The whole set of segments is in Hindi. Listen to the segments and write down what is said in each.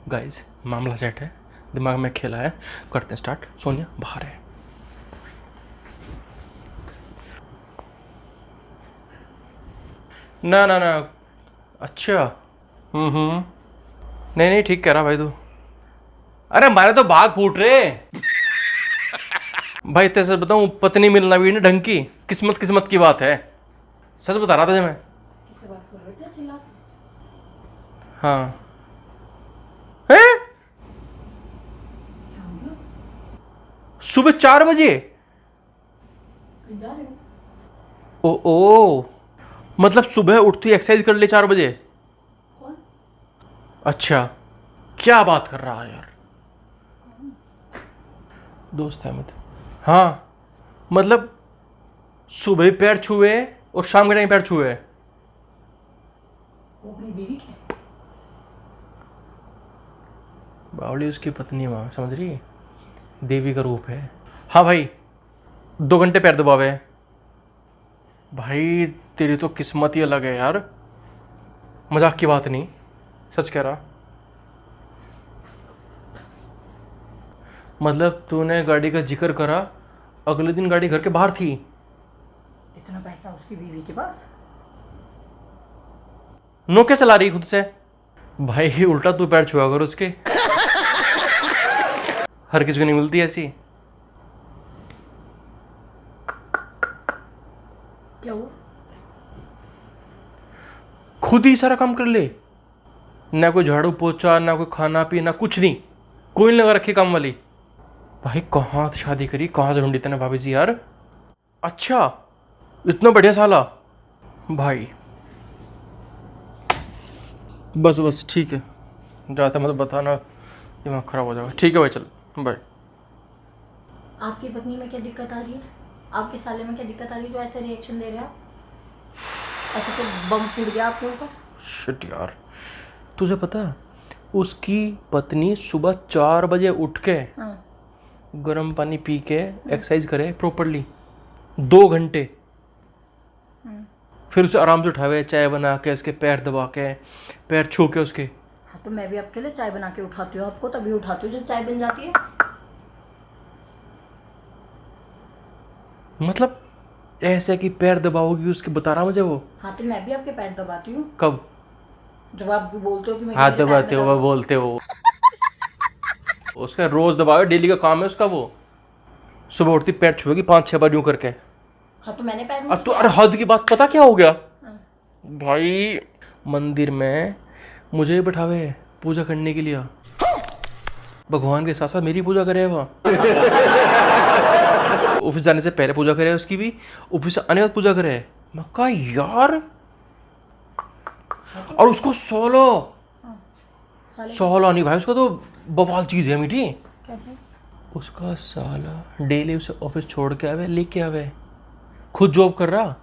गाइस मामला सेट है, दिमाग में खेला है, करते हैं स्टार्ट। सोनिया बाहर है। ना ना ना, अच्छा नहीं नहीं ठीक कह रहा भाई तू। अरे हमारे तो भाग फूट रहे भाई। तेरे से बताऊं, पत्नी मिलना भी ना ढंग की किस्मत किस्मत की बात है। सच बता रहा था मैं। किससे बात कर रहे हो? क्या चिल्ला रहे हाँ है हो? सुबह 4 बजे। कहीं जा रहे हो? ओ मतलब सुबह उठती एक्सरसाइज कर ले 4 बजे। कौन? अच्छा, क्या बात कर रहा है यार। दोस्त है मत। हाँ मतलब सुबह पैर छुए और शाम के टाइम पैर छुए। वो अपनी बीवी की है। बावली उसकी पत्नी वहाँ, समझ रही है? देवी का रूप है। हाँ भाई 2 घंटे पैर दबावे। भाई तेरी तो किस्मत ही अलग है यार, मजाक की बात नहीं, सच कह रहा। मतलब तूने गाड़ी का जिक्र करा, अगले दिन गाड़ी घर के बाहर थी। इतना पैसा उसकी बीवी के पास? नो क्या चला रही खुद से? भाई उल्टा तू पैर छुआ कर उसके। हर किसी को नहीं मिलती ऐसी। क्या हुआ? खुद ही सारा काम कर ले, ना कोई झाड़ू पोछा, ना कोई खाना पीना, कुछ नहीं। कोई नहीं लगा रखी काम वाली। भाई कहाँ से शादी करी, कहाँ से ढूंढी तेने भाभी जी यार। अच्छा इतना बढ़िया साला। भाई बस बस ठीक है, जाता मतलब बताना, दिमाग खराब हो जाएगा। ठीक है भाई, चल बाय। आपकी पत्नी में क्या दिक्कत आ रही है? आपके साले में क्या दिक्कत आ रही है जो ऐसे रिएक्शन दे रहे हैं आप? ऐसे तो बम फूट गया आपके ऊपर। शिट यार, तुझे पता है, उसकी पत्नी सुबह 4 बजे उठ के हाँ। गर्म पानी पी के एक्सरसाइज करे प्रॉपरली 2 घंटे, फिर उसे आराम से उठावे, चाय बना के उसके पैर दबा के, पैर छू के उसके। हाँ तो मैं भी आपके लिए चाय बना के उठाती हूँ, आपको तभी उठाती हूँ जब चाय बन जाती है। मतलब ऐसे कि पैर दबाओगी उसके, बता रहा मुझे वो। हाँ तो मैं भी आपके पैर दबाती हूँ कब? जब आप बोलते हो कि मेरे हाथ मेरे पैर दबाते में हो, दबाओ। वह बोलते हो। उसका रोज दबावे, डेली का काम है उसका वो। सुबह उठती पैर छुएगी 5-6 बार यूं करके। हाँ तो मैंने पैर नहीं अब तो छुआ। अरे हद की बात, पता क्या हो गया हाँ। भाई, मंदिर में मुझे ही बैठावे पूजा करने के लिए। भगवान के साथ साथ मेरी पूजा करे वहाँ। ऑफिस जाने से पहले पूजा करे उसकी भी, ऑफिस से आने के बाद पूजा करे। मैं कहा यार, और उसको 16 नहीं भाई, उसका तो बवाल चीज है मीठी। कैसे? उसका साला डेली उसे ऑफिस छोड़ के आवे, लेके आवे, खुद जॉब कर रहा,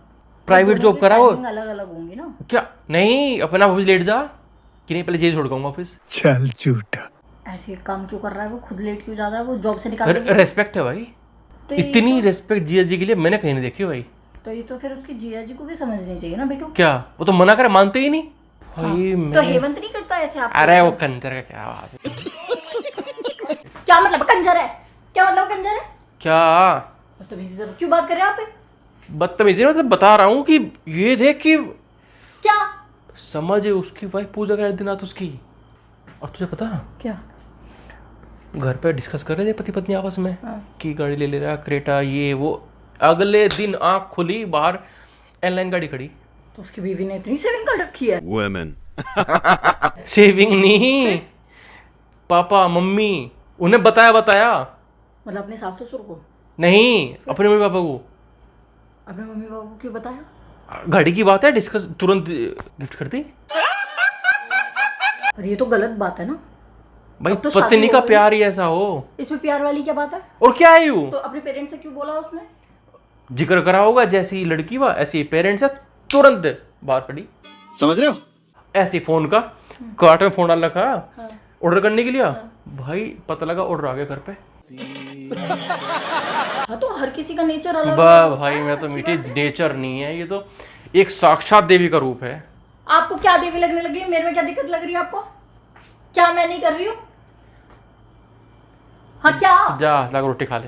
प्राइवेट जॉब कर रहा वो। अलग अलग होंगी ना। क्या नहीं, अपना ऑफिस लेट जा कि नहीं, पहले जेल छोड़ दूंगा ऑफिस। चल झूठा। ऐसे काम क्यों कर रहा है वो? खुद लेट क्यों जा रहा है वो? जॉब से निकाल देंगे। रेस्पेक्ट है भाई, तो ये इतनी रेस्पेक्ट जीएस जी के लिए मैंने कहीं नहीं देखी भाई। तो ये तो फिर उसकी जिया जी को भी समझनी चाहिए ना बेटू। क्या वो तो मना करे, मानते ही नहीं भाई। तो मैं हेमंत नहीं करता ऐसे आप? अरे वो कंजर का क्या बात है। क्या मतलब कंजर है? क्या मतलब कंजर है? क्या बदतमीजी से क्यों बात कर रहे हैं आप? बदतमीजी, मतलब बता रहा हूँ कि ये देख कि क्या समझ है, उसकी वाइफ पूजा करे दिन रात उसकी। और तुझे पता, क्या? घर पे डिस्कस कर रहे थे पति पत्नी आपस में हाँ। कि गाड़ी ले रहा क्रेटा ये वो। अगले दिन आंख खुली, बाहर एयरलाइन गाड़ी खड़ी। तो उसकी बीवी ने इतनी सेविंग कर रखी है? Women. सेविंग नहीं, पापा मम्मी उन्हें बताया मतलब अपने सास ससुर को? नहीं, अपने मम्मी पापा को। अपने मम्मी पापा को क्यों बताया? गाड़ी की बात है, डिस्कस तुरंत गिफ्ट कर दी। और ये तो गलत बात है ना भाई अब तो शादी पत्नी हो का गई। प्यार ही ऐसा हो। इसमें प्यार वाली क्या बात है? और क्या है यू, तो अपने पेरेंट्स से क्यों बोला उसने? जिक्र करा होगा, जैसी लड़की वा ऐसी पेरेंट्स है, तुरंत बाहर पड़ी। समझ रहे हो? ऐसी फोन का कार्ट में फोन डाल रखा, हाँ। ऑर्डर करने के लिए। भाई पता लगा ऑर्डर आ गया घर पे। हाँ तो हर किसी का नेचर अलग वाह अलग भाई, होता है, मैं तो अच्छी मीठी बात है। नेचर नहीं है, ये तो एक साक्षात देवी का रूप है। आपको क्या देवी लगने लगी? मेरे में क्या दिक्कत लग रही है आपको? क्या मैं नहीं कर रही हूँ? हाँ क्या? जा लाकर रोटी खा ले।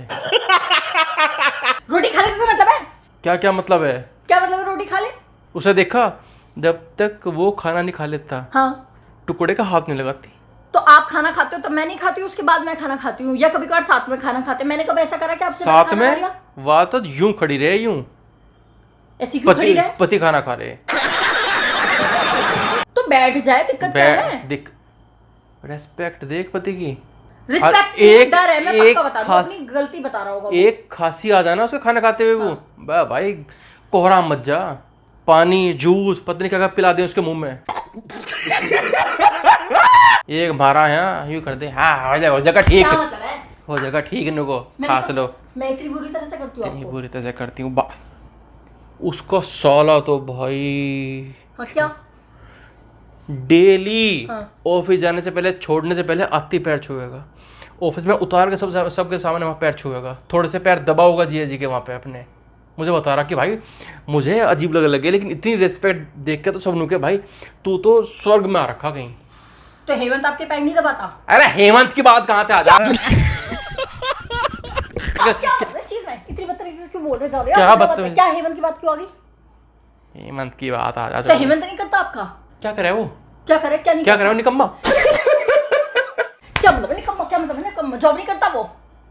रोटी खाने का क्या मतलब है? क्या क्या मतलब है? क्या मतलब है रोटी खा ले? उसे देखा, जब तक वो खाना नहीं खा लेता हाँ टुकड़े का हाथ नहीं लगाती। तो आप खाना खाते हो तब मैं नहीं खाती हूँ, उसके बाद मैं खाना खाती हूँ, या कभी कभार साथ में खाना खाते हैं। मैंने कब ऐसा करा कि आपसे साथ खाना खा में लिया? वह तो यूं खड़ी रहे, यूं ऐसी क्यों खड़ी पति रहे? पति खाना खा रहे। तो बैठ जाए, दिक्कत क्या है? देख, रेस्पेक्ट देख पति की। रिस्पेक्ट एक- डर है, मैं एक पक्का बता दूं, खास- अपनी गलती बता रहा होगा वो। एक खांसी आ जाए ना उसके खाना खाते हुए वो भाई कोहरा मत जा। पानी जूस पता नहीं क्या क्या पिला दे उसके मुंह में। एक मारा है यूं कर दे, हाँ हो जाएगा ठीक, क्या मतलब है? हो जाएगा ठीक, इनको मैंने खास कब- लो। मैं इतनी बुरी तरह से करती हूँ इतनी आपको? बुरी तरह से करती हूँ उसका साला तो भाई हाँ क्या? डेली हाँ। ऑफिस जाने से पहले, छोड़ने से पहले आती पैर छुएगा। ऑफिस में उतार के सबके सामने वहाँ पैर छुएगा, थोड़े से पैर दबाओगा जी के वहाँ पे अपने। मुझे बता रहा कि भाई मुझे अजीब लगे लेकिन इतनी रिस्पेक्ट देख के तो सब नुके भाई तू तो स्वर्ग में आ रखा कहीं। तो हेमंत आपके पैर नहीं दबाता? अरे हेमंत की बात कहाँ से आ जा। आप क्या इस चीज में इतनी बदतमीजी से क्यों बोल रहे जा रहे हो? क्या आप मुझे बदतमीजी? क्या हेमंत की बात क्यों आ गई? हेमंत की बात आ जा। तो हेमंत नहीं करता आपका? क्या करे वो? क्या करे क्या नहीं क्या करता? करे वो निकम्मा? क्या मतलब है निकम्मा? क्या मतलब है निकम्मा? जॉब नहीं करता वो?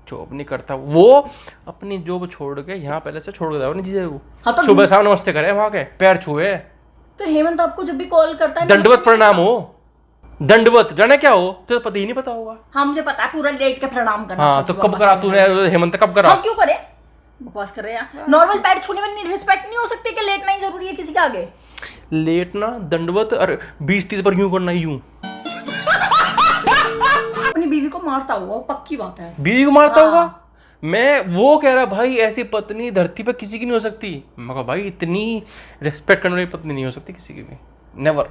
जॉब नहीं करता वो, अपनी जॉब छोड़ के यहाँ पहले से छोड़ के जाओ चीजें वो। हाँ तो सुबह शाम नमस्ते करे वहाँ के, पैर छुए। तो हेमंत आपको जब भी कॉल करता है दंडवत प्रणाम हो, दंडवत जाने क्या हो तुझे पता ही नहीं पता होगा। हाँ मुझे पता है, पूरा लेट के प्रणाम करना। हाँ तो कब करा तूने हेमंत, कब करा? हम क्यों करे? बकवास कर रहे हैं। नॉर्मल पैर छूने में रिस्पेक्ट नहीं हो सकती कि लेटना ही जरूरी है किसी के आगे? लेटना दंडवत और 20-30 बार यूं करना, यूं। अपनी बीवी को मारता हुआ, वो पक्की बात है। बीवी को मारता हाँ। होगा? मैं वो कह रहा भाई ऐसी पत्नी धरती पर किसी की नहीं हो सकती। मैं कहा भाई इतनी रिस्पेक्ट करने वाली पत्नी नहीं हो सकती किसी की भी, नेवर।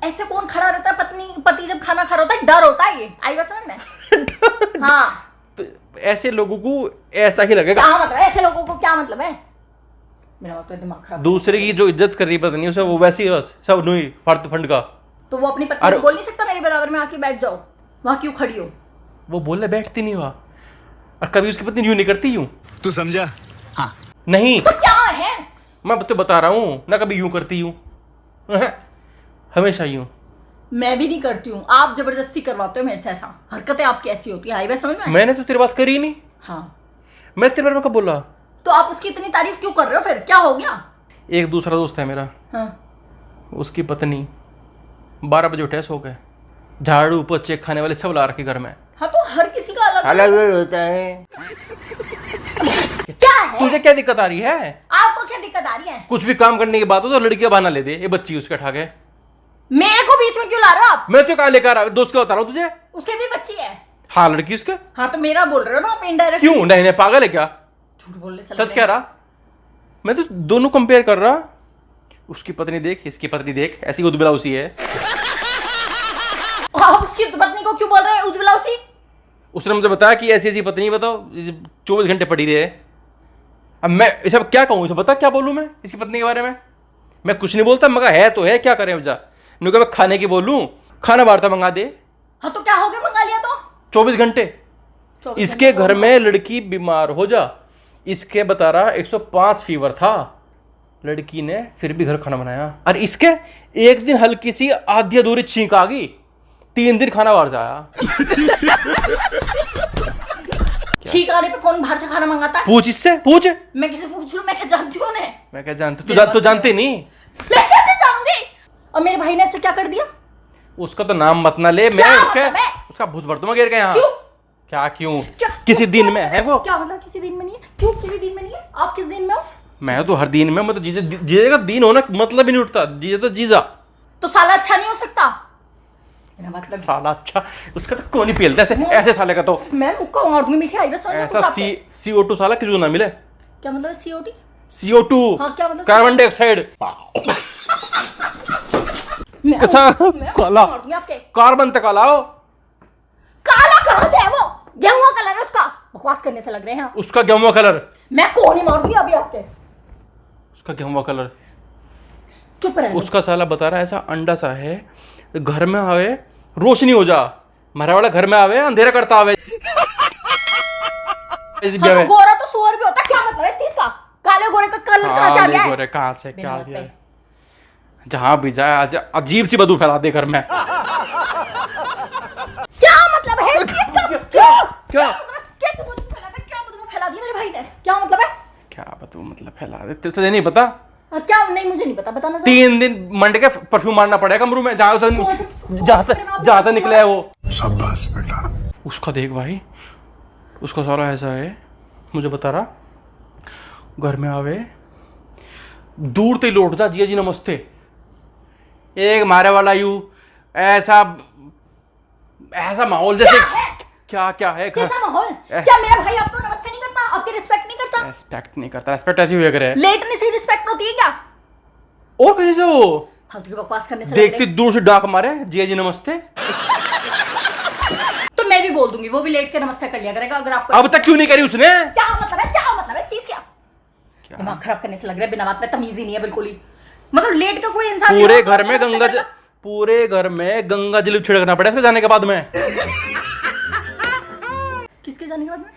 ऐसे कौन खड़ा रहता है? पति जब खाना खा रहा होता है डर होता है, ये आई बात समझ में? हाँ तो ऐसे लोगों को ऐसा ही लगेगा। क्या मतलब है? ऐसे लोगों को क्या मतलब है? मेरा मतलब दिमाग खराब। दूसरे की जो इज्जत कर रही पत्नी उसे वो वैसी है बस, सब नुई फालतू फंड का। तो वो अपनी पत्नी को बोल नहीं सकता मेरे बराबर में आके बैठ जाओ, वहां क्यों खड़ी हो? वो बोले बैठती नहीं वहाँ, और कभी उसकी पत्नी यूं नहीं करती, यूं तू समझा? हाँ। नहीं। तो क्या है? मैं तो बता रहा हूँ ना, कभी यूं करती यूं, हमेशा यूं। मैं भी नहीं करती हूँ, आप जबरदस्ती करवाते हो मेरे से। ऐसा हरकतें आपकी ऐसी होती है, आई बात समझ में? मैंने तो तेरी बात करी ही नहीं। हाँ मैं तेरे बारे में कब बोला? तो आप उसकी इतनी तारीफ क्यों कर रहे हो? फिर क्या हो गया? एक दूसरा दोस्त है मेरा, हाँ उसकी पत्नी 12 बजे उठे सो गए, झाड़ू पोछे खाने वाले सब ला रखे घर में। हाँ तो हर किसी का अलग अलग होता है। क्या है? तुझे क्या दिक्कत आ रही है? आपको क्या दिक्कत आ रही है? कुछ भी काम करने की बात हो तो लड़की का बहाना ले दे, ये बच्ची उसके उठा के। मेरे को बीच में क्यों ला रहे हो आप? मैं तो कहा लेकर आ, दोस्त का बता रहा हूँ तुझे। उसके भी बच्ची है। हाँ लड़की उसके। हाँ तो मेरा बोल रहे हो ना आप इनडायरेक्ट? क्यों नहीं नहीं, पागल है क्या? झूठ बोलने से सच कह रहा, मैं तो दोनों कंपेयर कर रहा। उसकी पत्नी देख, इसकी पत्नी देख, ऐसी उदबिला उसी है। आप उसकी पत्नी को क्यों बोल रहे हैं उद्विला उसी? उसने मुझे बताया कि ऐसी ऐसी पत्नी, बताओ 24 घंटे पड़ी रहे। अब मैं इसे क्या कहूँ, इसे बता क्या बोलूँ मैं इसकी पत्नी के बारे में? मैं कुछ नहीं बोलता, मगर है तो है, क्या करें जा। नहीं मैं खाने की बोलूँ, खाना बाहर मंगा दे। हाँ तो क्या हो गया मंगा लिया तो? 24 घंटे 24 इसके घंटे घर में लड़की बीमार हो जा, इसके बता रहा 105 फीवर था, लड़की ने फिर भी घर खाना बनाया। और इसके एक दिन हल्की सी आधी अधूरी छींक आ गई, 3 दिन खाना बाहर जाया। छींक आने पे कौन बाहर से खाना मंगाता है? पूछ इससे, पूछ। मैं किसे पूछ लूं? मैं क्या जानती हूँ उन्हें? मैं क्या जानती, तू जानती नहीं। मैं कैसे जानूंगी? और मेरे भाई ने ऐसा क्या कर दिया? उसका तो नाम मत ना ले, मैं क्या उसके मतलब है? उसका भूस भर दूंगा गिर के यहाँ। क्यों? क्या क्यों? क्या? किसी दिन में है वो? क्या मतलब किसी दिन में नहीं है? क्यों किसी दिन में नहीं है? आप किस दिन में हो? मैं तो हर दिन में, मैं तो जीजे का दिन होना मतलब ही नहीं उठता, जीजे तो जीजा। तो साला अच्छा नहीं हो सकता? मेरा मतलब साला अच्छा, उसका तो कौन ही पेलता ऐसे ऐसे साले का तो। मैं मुक्का मार दूंगी मीठी, आई बस समझ ऐसा CO2 साला किसी को ना मिले। क्या मतलब सीओटी? CO2 हाँ क्या मतलब? Carbon dioxide. काला आपके कार्बन तक लाओ। काला कहाँ से है वो? गेहूं का कलर है उसका। बकवास करने से लग रहे हैं। उसका गेहूं कलर, मैं कौन ही मार दूंगी अभी आपके। उसका गेहूं कलर। चुप रहे। उसका साला बता रहा है ऐसा अंडा सा है, घर में आवे रोशनी हो जा, मारे वाला घर में आवे अंधेरा करता आवे। हाँ, तो गोरा तो सुअर भी होता है, क्या मतलब है इस चीज का? काले गोरे का कल कहाँ से आ गया है? गोरे कहाँ से क्या बिना दिया बात है? जहां भी जाए आज अजीब सी बदबू फैला दे घर में। क्या मतलब है इस चीज का? क्या कैसे बदबू फैलाता है? क्या बदबू फैला दी मेरे भाई ने? क्या मतलब है? क्या बदबू मतलब फैला दे? तुझे नहीं पता? क्या नहीं, मुझे नहीं पता, बताना जरा। 3 दिन मंडे के परफ्यूम मारना पड़ेगा कमरू में, जहां से निकले है वो। शाबाश बेटा। उसका देख भाई, उसका सारा ऐसा है, मुझे बता रहा, घर में आवे दूर ते लौट जा, जिया जी नमस्ते, एक मारे वाला यू ऐसा माहौल जैसे क्या है कैसा माहौल? क्या मेरा भाई आपको नमस्ते नहीं करता? आपकी रिस्पेक्ट नहीं करता? रेस्पेक्ट नहीं करता? रेस्पेक्ट ऐसी हुई करे लेटने से ही रिस्पेक्ट होती है क्या? और कहीं से वो फालतू की बकवास करने से देखती दूर से डाक मारे, जिया जी नमस्ते। तो मैं भी बोल दूंगी, वो भी लेट के नमस्ते कर लिया करेगा अगर आपको। अब तक क्यों नहीं करी उसने? क्या मतलब है? क्या मतलब है इस चीज क्या? दिमाग खराब करने से लग रहा है, बिना बात में तमीज ही नहीं है बिल्कुल ही। मतलब लेट का कोई इंसान पूरे घर में गंगा जल छिड़कना पड़ा इसको जाने के बाद में। किसके जाने के बाद में?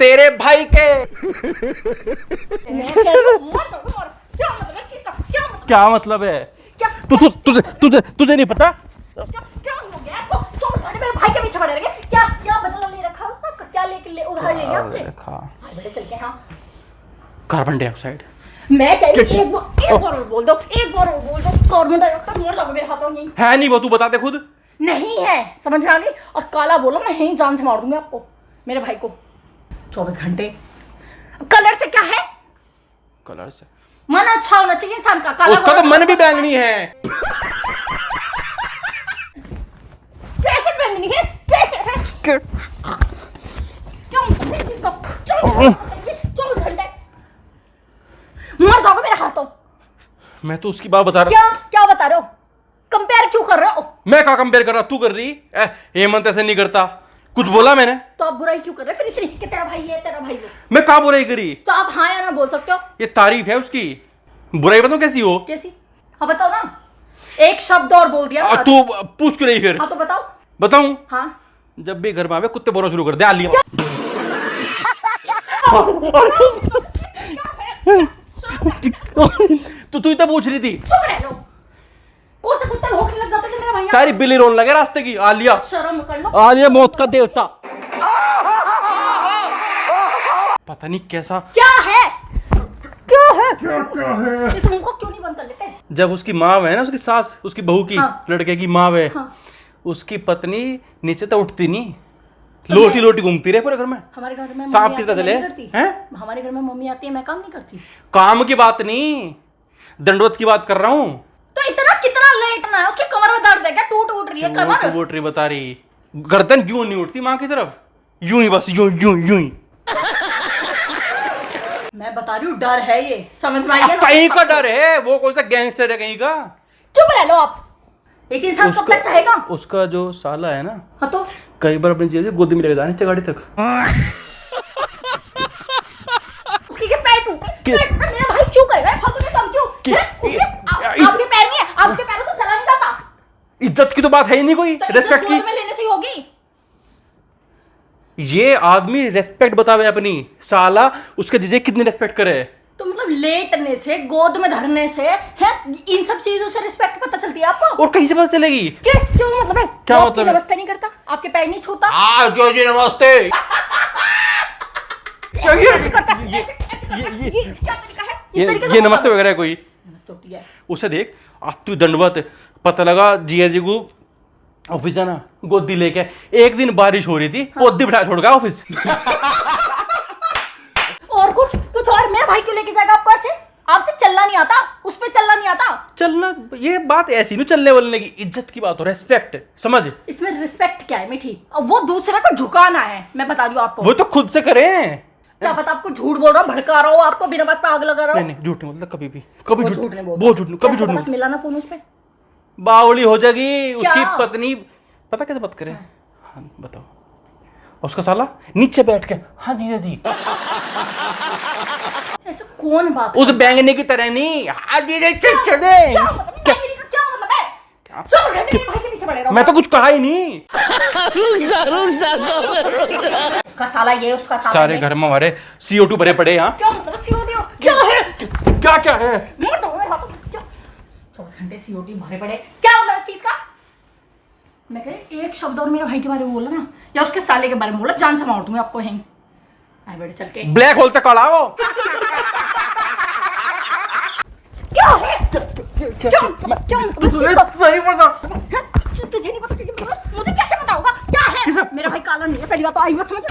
तेरे भाई के। क्या मतलब है? तुझे नहीं पता? क्या हो गया आपको? 24 घंटे मेरे भाई के पीछे पड़े रहेंगे? क्या बदला ले रखा है उसका? क्या लेके उधार ले लिया आपसे? भाई बड़े चल के। हाँ, कार्बन डाइऑक्साइड। मैं कह रही हूं, एक बार और बोल दो, कार्बन डाइऑक्साइड मर जाओगे मेरे हाथों में। है नहीं वो, तू बता दे खुद। नहीं है, समझ आ गई? और काला बोलो, मैं यहीं जान से मार दूंगी आपको, मेरे भाई को। 24 घंटे कलर से क्या है? कलर से मन अच्छा होना चाहिए इंसान का। काला उसका तो मन भी बैंगनी है। कैसे बैंगनी है? कैसे है? क्यों इस चीज को? 24 घंटे मर जाओगे मेरे हाथों। मैं तो उसकी बात बता रहा। क्या बता रहे हो? कंपेयर क्यों कर रहे हो? मैं क्या कंपेयर कर रहा, तू कर रही? हेमंत ऐसे नहीं करता, कुछ बोला मैंने? तो आप बुराई क्यों कर रहे हो फिर इतनी कि तेरा भाई है, तेरा भाई है? मैं क्या बुराई करी? तो आप हाँ या ना बोल सकते हो। ये तारीफ है उसकी, बुराई बताओ कैसी हो? कैसी? हाँ बताओ ना, एक शब्द और बोल दिया ना। तू पूछ क्यों रही फिर? हाँ तो बताओ। बताऊं? हाँ, जब भी घर में आवे कुत्ते बोलना शुरू कर दे, आलिया। तो तू इतना पूछ रही थी? चुप रह लो। कौन सा कुत्ता भौंकने लग जाता है जब मेरा भाई? सारी बिल्ली रोने लगे रास्ते की। आलिया, शर्म कर लो। आलिया मौत का देवता। पता नहीं कैसा क्या है? इस मुंह को क्यों नहीं बंद कर लेते? जब उसकी माँ है ना, उसकी सास, उसकी बहू की, हाँ। लड़के की माँ है, हाँ। उसकी पत्नी नीचे तो उठती नहीं, लोटी घूमती रहे पूरे घर में। हमारे घर में सांप मम्मी की तरह आती है, चले मैं नहीं करती। हैं? हमारे घर में मम्मी आती है, मैं काम नहीं करती। काम की बात नहीं, दंडवत की बात कर रहा हूँ। तो इतना कितना लेटना है? उसकी कमर में दर्द है क्या? टूट रही है कमर? वोटरी बता रही, गर्दन क्यों नहीं उठती माँ की तरफ? यूं ही बस, यूं ही। मैं बता रही हूँ, डर है ये, समझ में आई है ना? कहीं का डर है? वो कौन सा गैंगस्टर है कहीं का? चुप रह लो आप। एक इंसान कब तक सहेगा? उसका जो साला है ना, हाँ तो कई बार अपनी चीजें गोदी में लेके जाने चगाड़ी तक। उसके के पैर टूटे, मेरा भाई क्यों करेगा फालतू के काम? क्यों? आपके पैर नहीं है, आपके पैरों से चला नहीं जाता। इज्जत की तो बात है ही नहीं कोई, तो रेस्पेक्ट की। गोद में लेने से ही होगी। ये आदमी रेस्पेक्ट बतावे अपनी, साला उसके जीजे कितनी रेस्पेक्ट करे। तो मतलब लेटने से, गोद में धरने से है, इन सब चीजों से रिस्पेक्ट पता चलती है आपको? और कहीं से पता चलेगी? क्यों मतलब है? क्या वो मतलब आपकी है? नमस्ते नहीं करता, आपके पैर नहीं छूता? जो जी नमस्ते। क्या क्या तरीका है? इस तरीके से ये नमस्ते वगैरह है कोई? नमस्ते होती है। उसे देख, आज तू दंडवत, पता लगा जिया जी को ऑफिस जाना, गोदी लेके, एक दिन बारिश हो रही थी, गोदी बिठा छोड़ गया ऑफिस। और कुछ और? मेरा भाई क्यों लेके जाएगा आपको ऐसे? आपसे चलना नहीं आता, उस पे चलना नहीं आता। चलना, ये बात ऐसी नहीं चलने वालने की, इज्जत की बात हो, रेस्पेक्ट, समझ? इसमें रिस्पेक्ट क्या है मीठी? अब वो दूसरे को झुकाना है, मैं बता रही हूँ आपको। वो तो खुद से करें। क्या पता आपको झूठ बोल रहा हूँ, भड़का रहा हूँ आपको, बिना बात पे आग लगा रहा हूँ। नहीं झूठ नहीं बोलता कभी भी, वो झूठ नहीं बोलता। वो झूठ नहीं, कभी झूठ नहीं। मिला ना फोन उस पे? बावली हो जाएगी उसकी क्या? पत्नी, पता कैसे बात करे? हाँ बताओ। और उसका साला नीचे बैठ के, हाँ जीजा जी, ऐसा कौन बात उस बैंगनी की तरह नहीं, हाँ जीजा जी चले। क्या मतलब है? 24 घंटे मेरे भाई के पीछे पड़े रहो। मैं तो कुछ कहा ही नहीं। उसका साला ये, उसका साला सारे ये। घर में हमारे CO2 भरे पड़े यहाँ। क्या मतलब सीओटी क्या है? क्या क्या है? मर दो मेरे हाथों में। क्या 24 घंटे सीओटी भरे पड़े, क्या होता है इस चीज का? मैं कह रही एक शब्द और मेरे भाई के बारे में बोला ना, या उसके साले के बारे में बोला, जान से मार दूंगी आपको। हैं आए बेटे चल के। ब्लैक होल तक कड़ा वो। क्या है? क्या मतलब? क्या मतलब इस चीज का? सही पता। हैं? तुझे नहीं पता कि मुझे कैसे पता होगा क्या है? मेरा भाई काला नहीं है, पहली बात तो आई बात समझ।